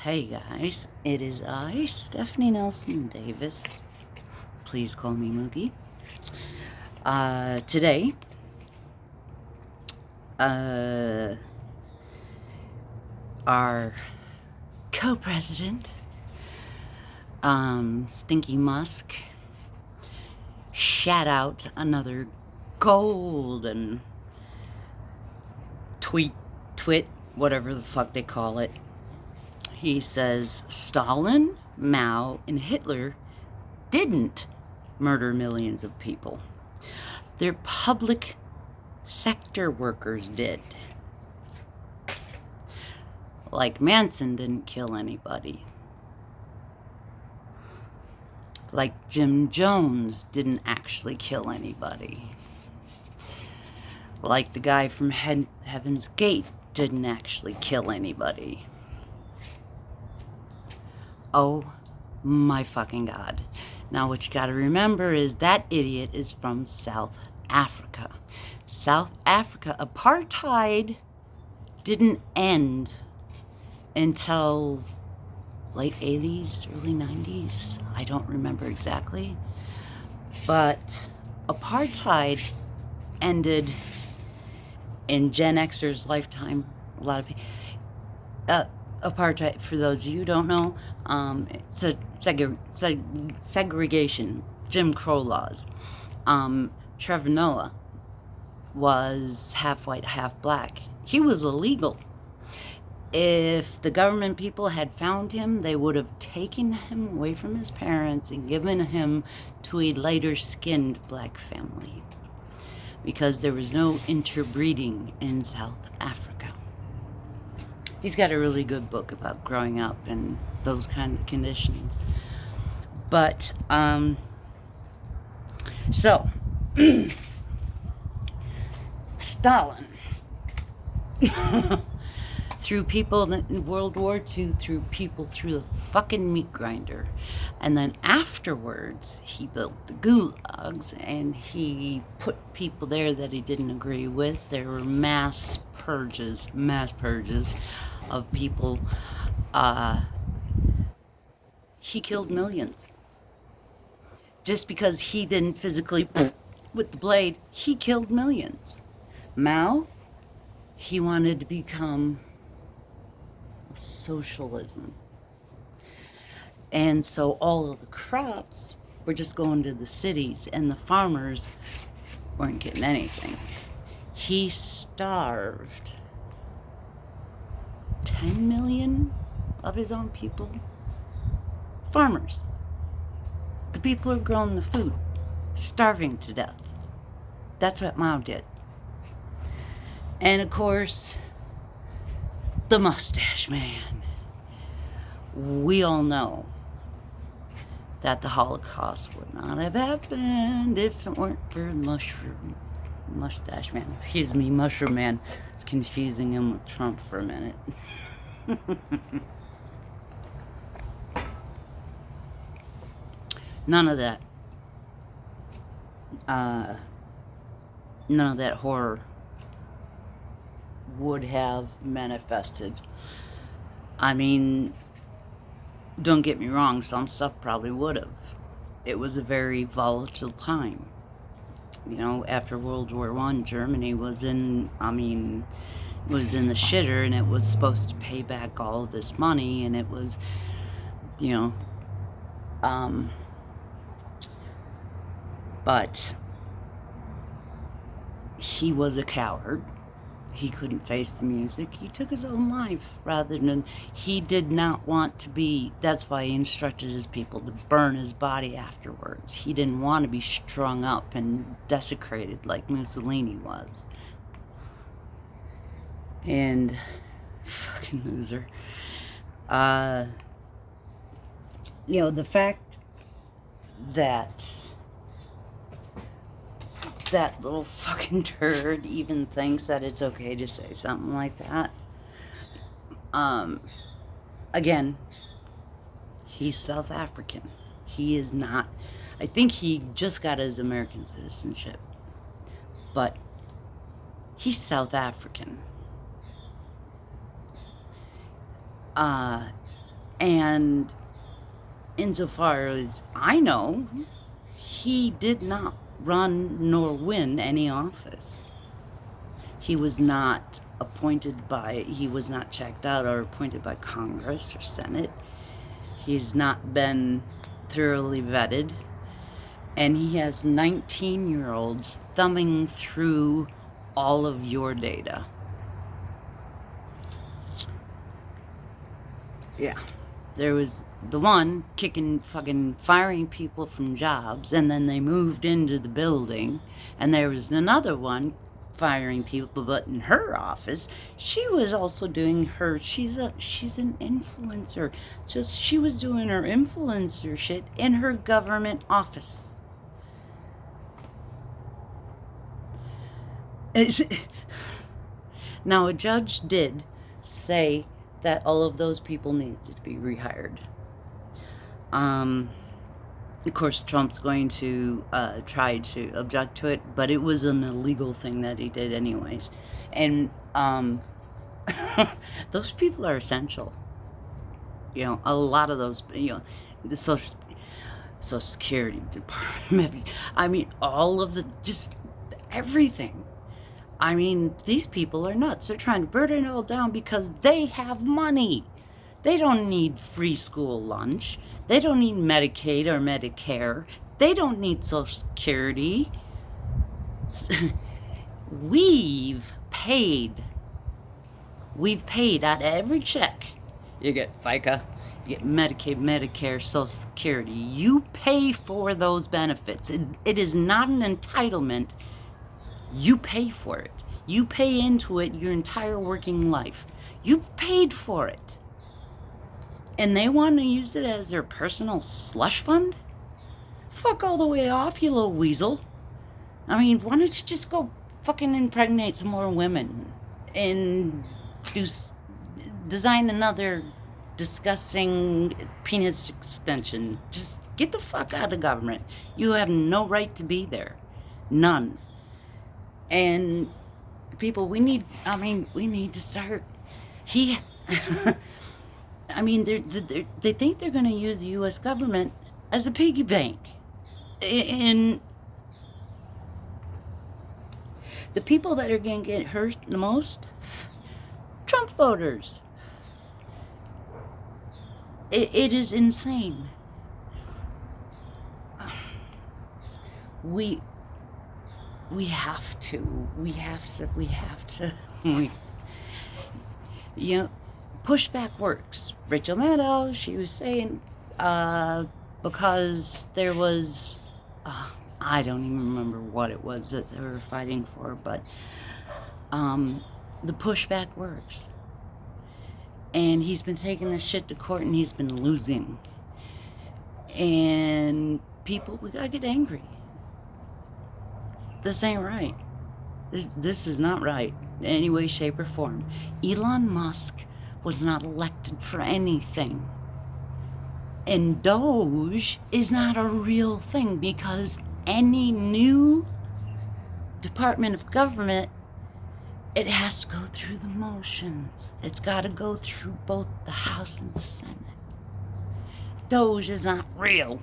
Hey guys, it is I, Stephanie Nelson Davis. Please call me Moogie. Today, our co-president, Stinky Musk, shat out another golden twit, whatever the fuck they call it. He says Stalin, Mao, and Hitler didn't murder millions of people. Their public sector workers did. Like Manson didn't kill anybody. Like Jim Jones didn't actually kill anybody. Like the guy from Heaven's Gate didn't actually kill anybody. Oh my fucking God. Now what you gotta remember is that idiot is from South Africa. South Africa, apartheid didn't end until late 80s, early 90s. I don't remember exactly. But apartheid ended in Gen Xers' lifetime. A lot of people. Apartheid, for those of you who don't know, it's a segregation, Jim Crow laws. Trevor Noah was half white, half black. He was illegal. If the government people had found him, they would have taken him away from his parents and given him to a lighter-skinned black family, because there was no interbreeding in South Africa. He's got a really good book about growing up in those kind of conditions. But, so, Stalin, threw people in World War II, threw people through the fucking meat grinder. And then afterwards, he built the gulags, and he put people there that he didn't agree with. There were mass purges of people. He killed millions. Just because he didn't physically with the blade, he killed millions. Mao, he wanted to become socialism. And so all of the crops were just going to the cities, and the farmers weren't getting anything. He starved 10 million of his own people. Farmers. The people who are growing the food, starving to death. That's what Mao did. And of course, the mustache man. We all know that the Holocaust would not have happened if it weren't for mustache man. Excuse me, mushroom man. It's confusing him with Trump for a minute. None of that horror would have manifested. I mean, don't get me wrong, some stuff probably would have. It was a very volatile time. You know, after World War I, Germany was in the shitter, and it was supposed to pay back all of this money, and it was, but he was a coward. He couldn't face the music. He took his own life rather than, he did not want to be, that's why he instructed his people to burn his body afterwards. He didn't want to be strung up and desecrated like Mussolini was. And, fucking loser. The fact that that little fucking turd even thinks that it's okay to say something like that. Again, he's South African. He is not, I think he just got his American citizenship, but he's South African. And insofar as I know, he did not run nor win any office. He was not he was not checked out or appointed by Congress or Senate. He's not been thoroughly vetted. And he has 19-year-olds thumbing through all of your data. Yeah. There was the one firing people from jobs, and then they moved into the building. And there was another one firing people, but in her office, she was also doing she's an influencer. She was doing her influencer shit in her government office. Now, a judge did say that all of those people needed to be rehired. Of course, Trump's going to try to object to it, but it was an illegal thing that he did anyways. And those people are essential. You know, a lot of those, the Social Security Department, I mean, all of just everything. I mean, these people are nuts. They're trying to burn it all down because they have money. They don't need free school lunch. They don't need Medicaid or Medicare. They don't need Social Security. We've paid out of every check. You get FICA, you get Medicaid, Medicare, Social Security. You pay for those benefits. It is not an entitlement. You pay for it. You pay into it your entire working life. You've paid for it. And they want to use it as their personal slush fund? Fuck all the way off, you little weasel. I mean, why don't you just go fucking impregnate some more women and design another disgusting penis extension? Just get the fuck out of government. You have no right to be there. None. And people, we need to start. I mean, they think they're going to use the U.S. government as a piggy bank. And the people that are going to get hurt the most, Trump voters. It is insane. We have to, pushback works. Rachel Maddow, she was saying, because there was, I don't even remember what it was that they were fighting for, but the pushback works. And he's been taking this shit to court and he's been losing. And people, we gotta get angry. This ain't right. This is not right in any way, shape, or form. Elon Musk was not elected for anything. And Doge is not a real thing because any new department of government, it has to go through the motions. It's got to go through both the House and the Senate. Doge is not real.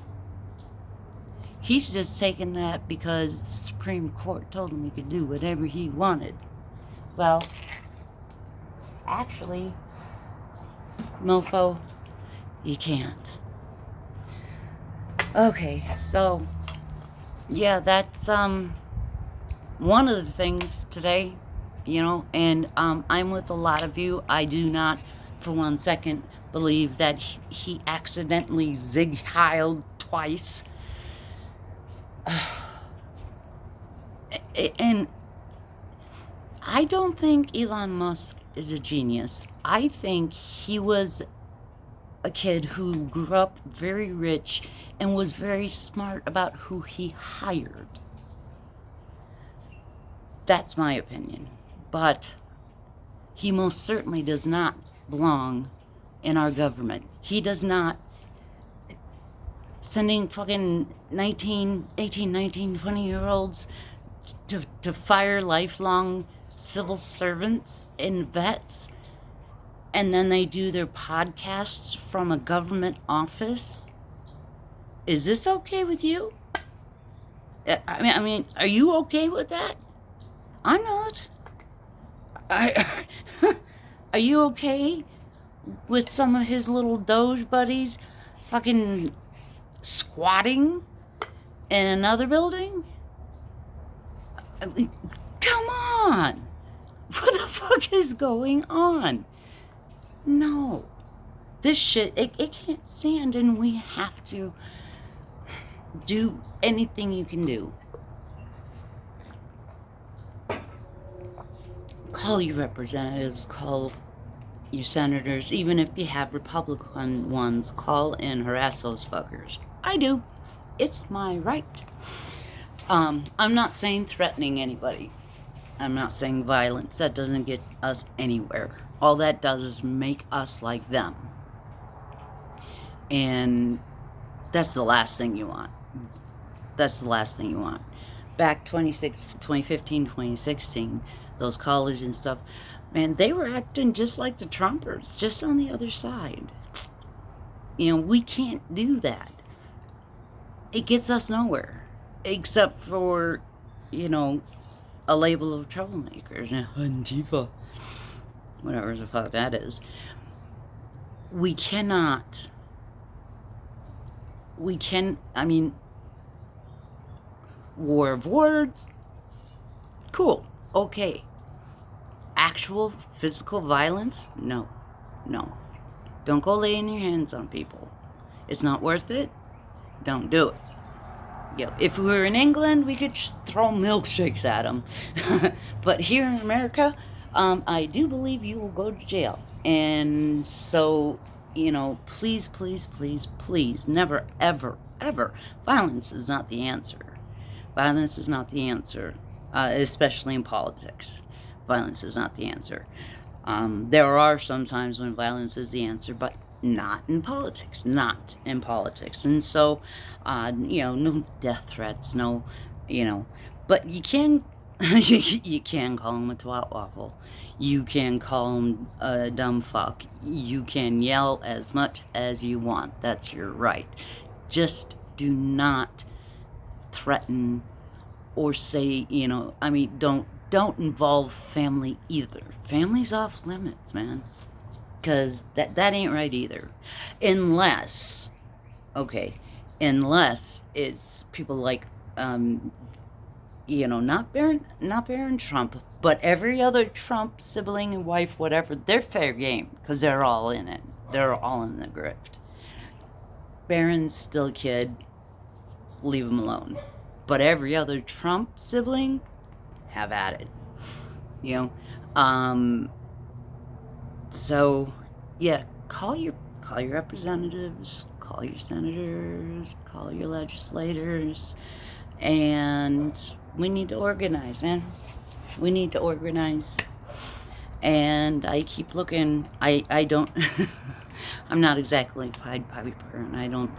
He's just taking that because the Supreme Court told him he could do whatever he wanted. Well, actually, mofo, you can't. Okay, so, yeah, that's one of the things today, and I'm with a lot of you. I do not, for 1 second, believe that he accidentally zig-heiled twice. And I don't think Elon Musk is a genius. I think he was a kid who grew up very rich and was very smart about who he hired. That's my opinion. But he most certainly does not belong in our government. He does not. Sending fucking 18, 19, 20-year-olds to fire lifelong civil servants and vets. and then they do their podcasts from a government office. Is this okay with you? I mean, are you okay with that? I'm not. I, are you okay with some of his little Doge buddies fucking squatting in another building? I mean, come on. What the fuck is going on? No. This shit, it can't stand, and we have to do anything you can do. Call your representatives, call your senators, even if you have Republican ones, call and harass those fuckers. I do. It's my right. I'm not saying threatening anybody. I'm not saying violence. That doesn't get us anywhere. All that does is make us like them. And that's the last thing you want. That's the last thing you want. Back 2015, 2016, those college and stuff, man, they were acting just like the Trumpers, just on the other side. You know, we can't do that. It gets us nowhere. Except for, you know, a label of troublemakers. Antifa. Whatever the fuck that is. We cannot. War of words. Cool. Okay. Actual physical violence? No. No. Don't go laying your hands on people. It's not worth it. Don't do it. Yeah, if we were in England, we could just throw milkshakes at them. But here in America, I do believe you will go to jail. And so, you know, please, please, please, please, never, ever, ever. Violence is not the answer. Violence is not the answer, especially in politics. Violence is not the answer. There are some times when violence is the answer, but not in politics. Not in politics. And so, you know, no death threats, no, you know. But you can, you can call him a twat waffle. You can call him a dumb fuck. You can yell as much as you want. That's your right. Just do not threaten or say, you know, I mean, don't involve family either. Family's off limits, man. Because that ain't right either. Unless it's people like, you know, not Baron Trump, but every other Trump sibling and wife, whatever, they're fair game. Because they're all in it. They're all in the grift. Baron's still a kid. Leave him alone. But every other Trump sibling, have at it. You know? So, yeah, call your representatives, call your senators, call your legislators, and we need to organize, man. We need to organize. And I keep looking. I don't. I'm not exactly a Pied Piper, and I don't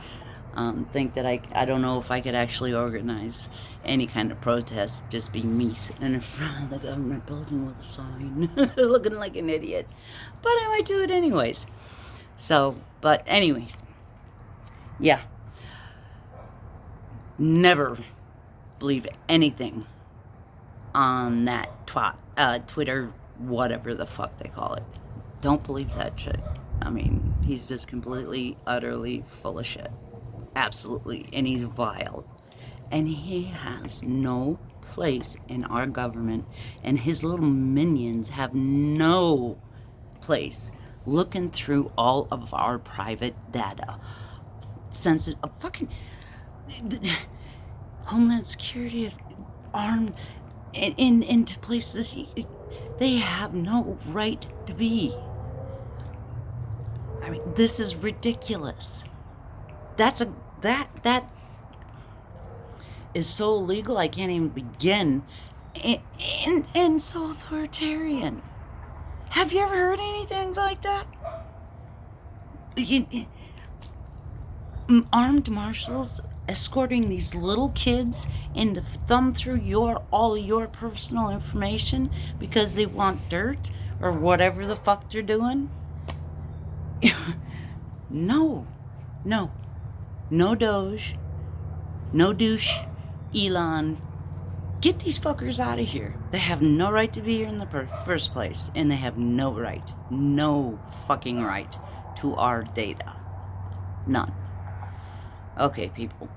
think that I don't know if I could actually organize any kind of protest. Just be me sitting in front of the government building with a sign, looking like an idiot. But I might do it anyways. So, but anyways, yeah. Never believe anything on that Twitter, whatever the fuck they call it. Don't believe that shit. I mean, he's just completely, utterly full of shit. Absolutely. And he's vile. And he has no place in our government. And his little minions have no place looking through all of our private data. Sensitive, fucking Homeland Security armed into places they have no right to be. I mean, this is ridiculous. That is so illegal I can't even begin, and so authoritarian. Have you ever heard anything like that? Armed marshals escorting these little kids and to thumb through all your personal information because they want dirt or whatever the fuck they're doing? No, no, no Doge, no douche, Elon. Get these fuckers out of here. They have no right to be here in the first place. And they have no fucking right to our data. None. Okay, people.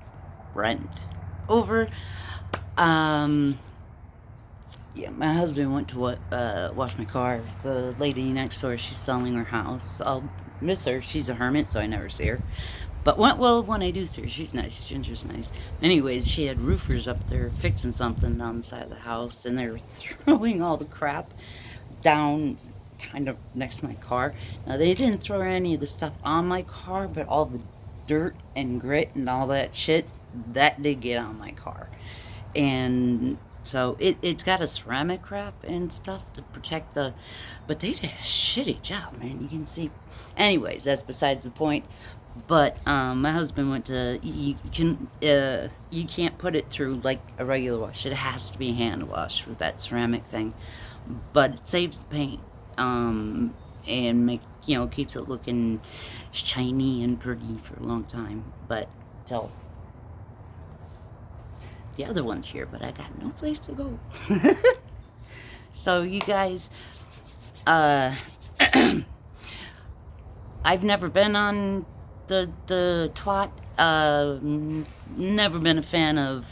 Rent over. Yeah, my husband went to wash my car. The lady next door, she's selling her house. I'll miss her. She's a hermit, so I never see her. But when I do see her, she's nice. Ginger's nice. Anyways, she had roofers up there fixing something on the side of the house, and they were throwing all the crap down kind of next to my car. Now, they didn't throw any of the stuff on my car, but all the dirt and grit and all that shit, that did get on my car. And so it's got a ceramic wrap and stuff to protect the, but they did a shitty job, man. You can see. Anyways, that's besides the point. But my husband went to, you can't put it through like a regular wash. It has to be hand washed with that ceramic thing. But it saves the paint, and keeps it looking shiny and pretty for a long time. But till the other one's here, but I got no place to go. So you guys, I've never been on the twat. Never been a fan of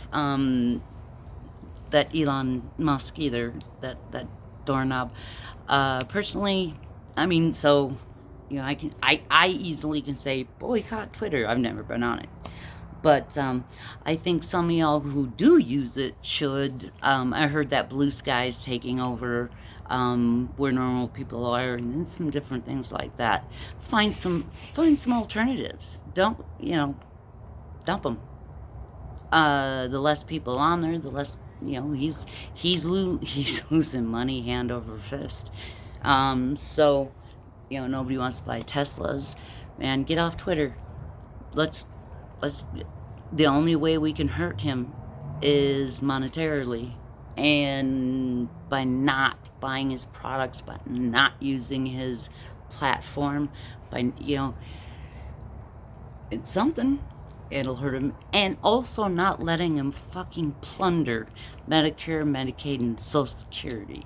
that Elon Musk either. That doorknob. Personally, I mean, so I easily can say boycott Twitter. I've never been on it. But I think some of y'all who do use it should. I heard that Blue Sky's taking over where normal people are, and some different things like that. Find some alternatives. Don't dump them. The less people on there, the less he's losing money hand over fist. So nobody wants to buy Teslas. Man, get off Twitter. Let's. The only way we can hurt him is monetarily, and by not buying his products, by not using his platform, by it's something. It'll hurt him, and also not letting him fucking plunder Medicare, Medicaid, and Social Security.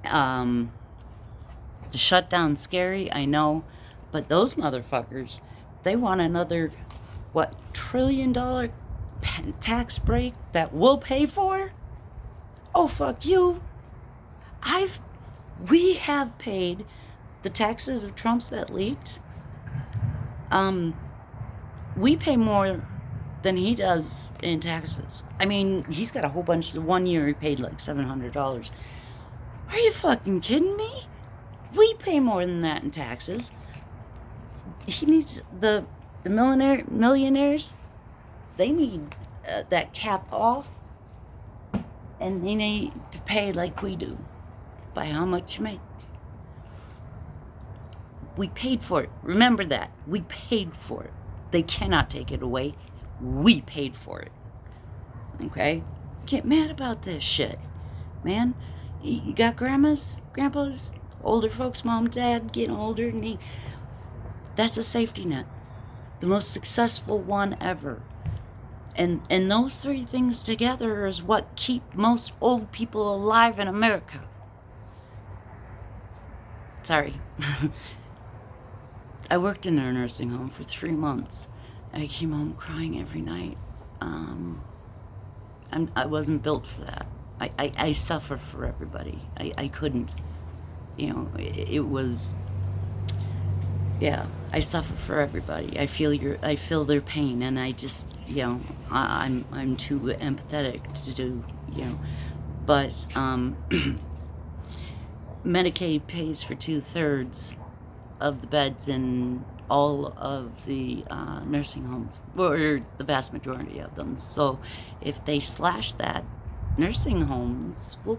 The shutdown's scary, I know, but those motherfuckers, they want another $1 trillion tax break that we'll pay for? Oh, fuck you. We have paid the taxes of Trump's that leaked. We pay more than he does in taxes. I mean, he's got a whole bunch. One year he paid like $700. Are you fucking kidding me? We pay more than that in taxes. He needs the millionaires, they need that cap off, and they need to pay like we do by how much you make. We paid for it. Remember that. We paid for it. They cannot take it away. We paid for it. Okay? Get mad about this shit, man. You got grandmas, grandpas, older folks, mom, dad, getting older, and that's a safety net. The most successful one ever. And those three things together is what keep most old people alive in America. Sorry. I worked in a nursing home for 3 months. I came home crying every night. I wasn't built for that. I suffer for everybody. I couldn't. It was... Yeah, I suffer for everybody. I feel their pain, and I just, I'm too empathetic to do, But Medicaid pays for 2/3 of the beds in all of the nursing homes, or the vast majority of them. So if they slash that, nursing homes will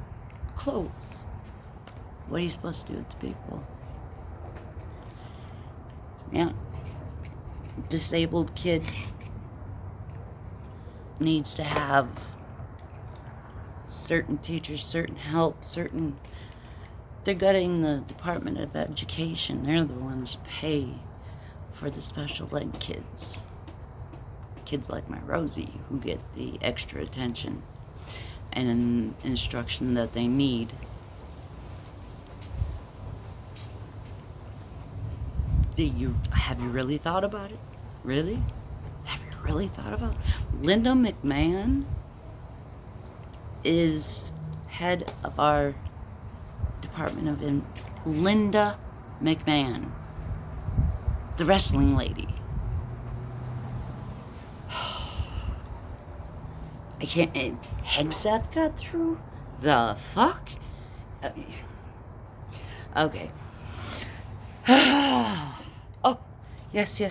close. What are you supposed to do with the people? Yeah. Disabled kid needs to have certain teachers, certain help, they're gutting the Department of Education. They're the ones who pay for the special ed kids. Kids like my Rosie, who get the extra attention and instruction that they need. Have you really thought about it? Really? Have you really thought about it? Linda McMahon is head of our Department of Linda McMahon, the wrestling lady. I can't. Hegseth got through? The fuck? Okay. Oh, yes.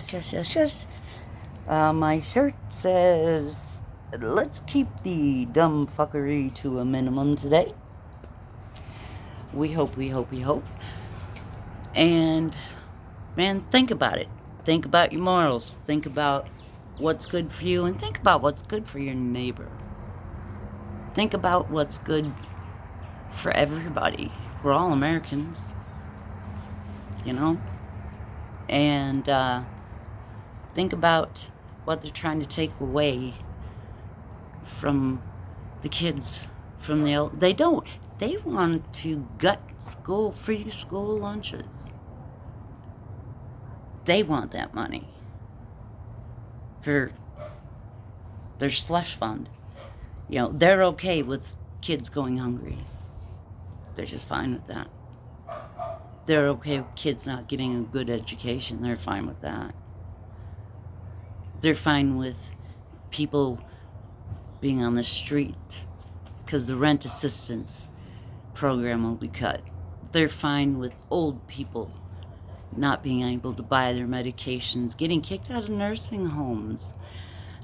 My shirt says, let's keep the dumb fuckery to a minimum today. We hope. And, man, think about it. Think about your morals. Think about what's good for you, and think about what's good for your neighbor. Think about what's good for everybody. We're all Americans, you know? And think about what they're trying to take away from the kids, from the they don't. They want to gut free school lunches. They want that money for their slush fund. You know, they're okay with kids going hungry. They're just fine with that. They're okay with kids not getting a good education. They're fine with that. They're fine with people being on the street because the rent assistance program will be cut. They're fine with old people not being able to buy their medications, getting kicked out of nursing homes,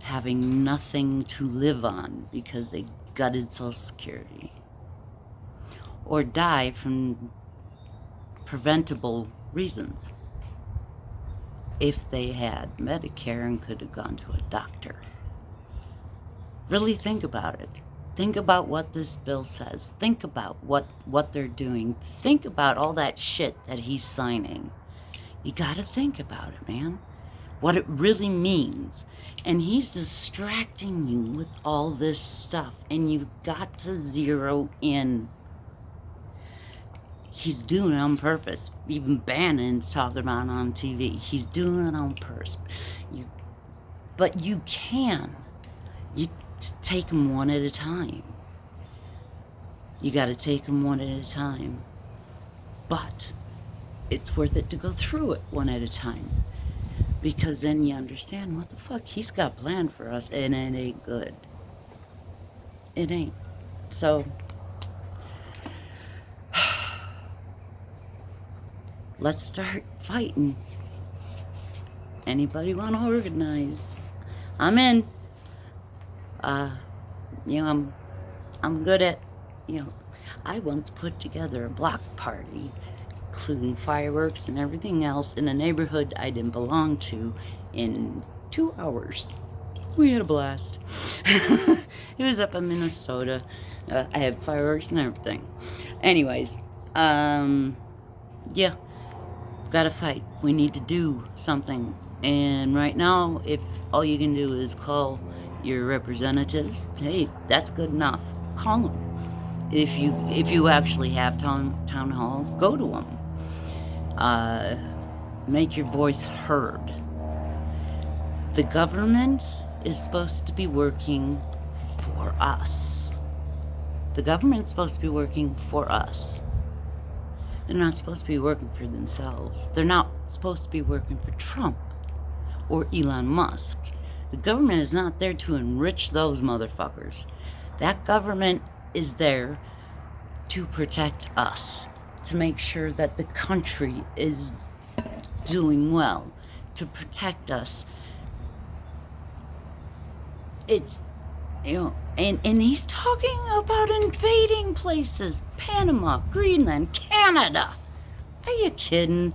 having nothing to live on because they gutted Social Security, or die from preventable reasons if they had Medicare and could have gone to a doctor. Really think about it. Think about what this bill says. Think about what they're doing. Think about all that shit that he's signing. You gotta think about it, man. What it really means. And he's distracting you with all this stuff, and you've got to zero in. He's doing it on purpose. Even Bannon's talking about it on TV. He's doing it on purpose. But you can. You just take them one at a time. You got to take them one at a time. But it's worth it to go through it one at a time. Because then you understand what the fuck he's got planned for us, and it ain't good. It ain't. So, let's start fighting. Anybody want to organize? I'm in. I'm good at, I once put together a block party, including fireworks and everything else, in a neighborhood I didn't belong to in 2 hours. We had a blast. It was up in Minnesota. I had fireworks and everything. Anyways, yeah, gotta fight. We need to do something. And right now, if all you can do is call your representatives, hey, that's good enough. Call them. If you actually have town halls, go to them. Make your voice heard. The government is supposed to be working for us. The government's supposed to be working for us. They're not supposed to be working for themselves. They're not supposed to be working for Trump or Elon Musk. The government is not there to enrich those motherfuckers. That government is there to protect us, to make sure that the country is doing well, to protect us. It's, and he's talking about invading places, Panama, Greenland, Canada. Are you kidding?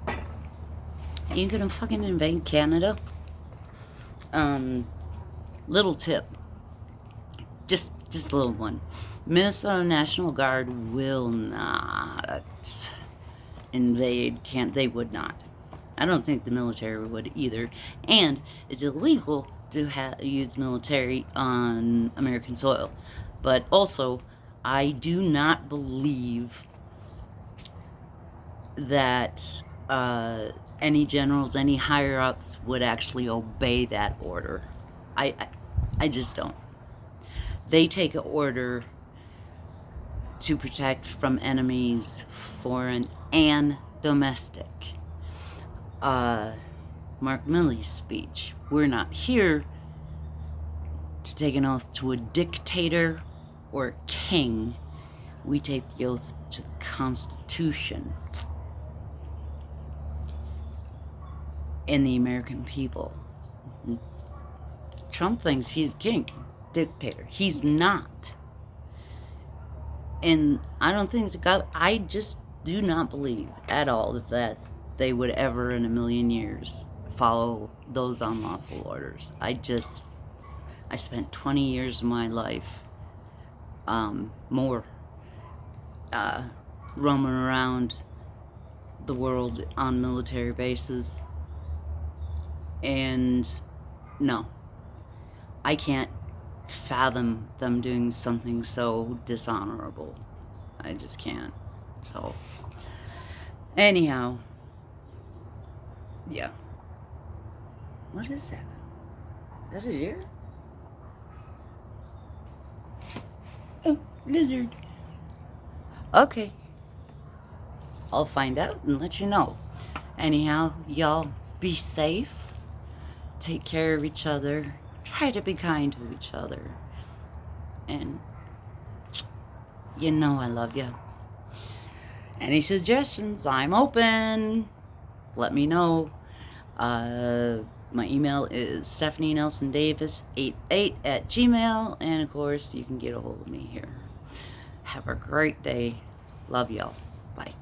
Are you gonna fucking invade Canada? Little tip. Just a little one. Minnesota National Guard will not invade, they would not. I don't think the military would either. And it's illegal to use military on American soil. But also, I do not believe that any generals, any higher ups would actually obey that order. I just don't. They take an order to protect from enemies, foreign and domestic. Mark Milley's speech. We're not here to take an oath to a dictator or a king. We take the oath to the Constitution and the American people. Trump thinks he's king, dictator. He's not. And I don't think I just do not believe at all that they would ever in a million years follow those unlawful orders. I spent 20 years of my life, more, roaming around the world on military bases. And no, I can't fathom them doing something so dishonorable. I just can't. So, anyhow, yeah. What is that? Is that a deer? Oh, lizard. Okay. I'll find out and let you know. Anyhow, y'all be safe. Take care of each other. Try to be kind to each other. And you know I love you. Any suggestions? I'm open. Let me know. My email is stephanienelsondavis88@gmail.com. And of course, you can get a hold of me here. Have a great day. Love y'all. Bye.